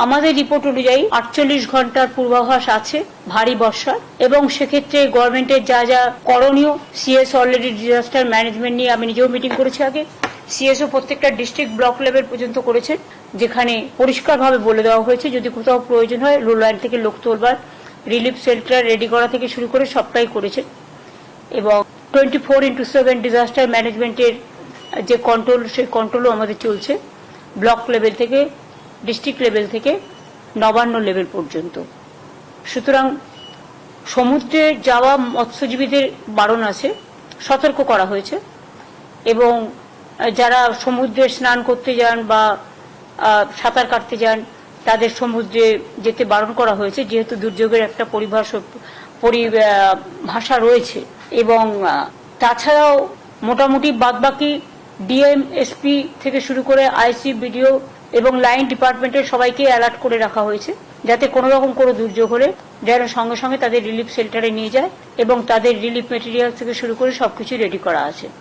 আমাদের রিপোর্ট অনুযায়ী 48 ঘন্টার পূর্বাভাস আছে ভারী বর্ষা, এবং সেক্ষেত্রে গভর্নমেন্টের যা যা করণীয়, সিএস অলরেডি ডিজাস্টার ম্যানেজমেন্ট নিয়ে আমি নিজেও মিটিং করেছি আগে। সিএসও প্রত্যেকটা ডিস্ট্রিক্ট ব্লক লেভেল পর্যন্ত করেছেন, যেখানে পরিষ্কারভাবে বলে দেওয়া হয়েছে যদি কোথাও প্রয়োজন হয় লো লাইন থেকে লোক তোলবার, রিলিফ শেল্টার রেডি করা থেকে শুরু করে সবটাই করেছেন। এবং 24/7 ডিজাস্টার ম্যানেজমেন্টের যে কন্ট্রোল, সেই কন্ট্রোলও আমাদের চলছে ব্লক লেভেল থেকে ডিস্ট্রিক্ট লেভেল থেকে নবান্ন লেভেল পর্যন্ত। সুতরাং সমুদ্রে যাওয়া মৎস্যজীবীদের বারণ আছে, সতর্ক করা হয়েছে, এবং যারা সমুদ্রে স্নান করতে যান বা সাঁতার কাটতে যান তাদের সমুদ্রে যেতে বারণ করা হয়েছে, যেহেতু দুর্যোগের একটা পরিভাষা রয়েছে। এবং তাছাড়াও মোটামুটি বাদবাকি ডিএম, এসপি থেকে শুরু করে আইসি, বিডিও এবং লাইন ডিপার্টমেন্টের সবাইকে অ্যালার্ট করে রাখা হয়েছে, যাতে কোনো রকম কোনো দুর্যোগ হলে যেন সঙ্গে সঙ্গে তাদের রিলিফ শেল্টারে নিয়ে যায়, এবং তাদের রিলিফ মেটেরিয়াল থেকে শুরু করে সবকিছু রেডি করা আছে।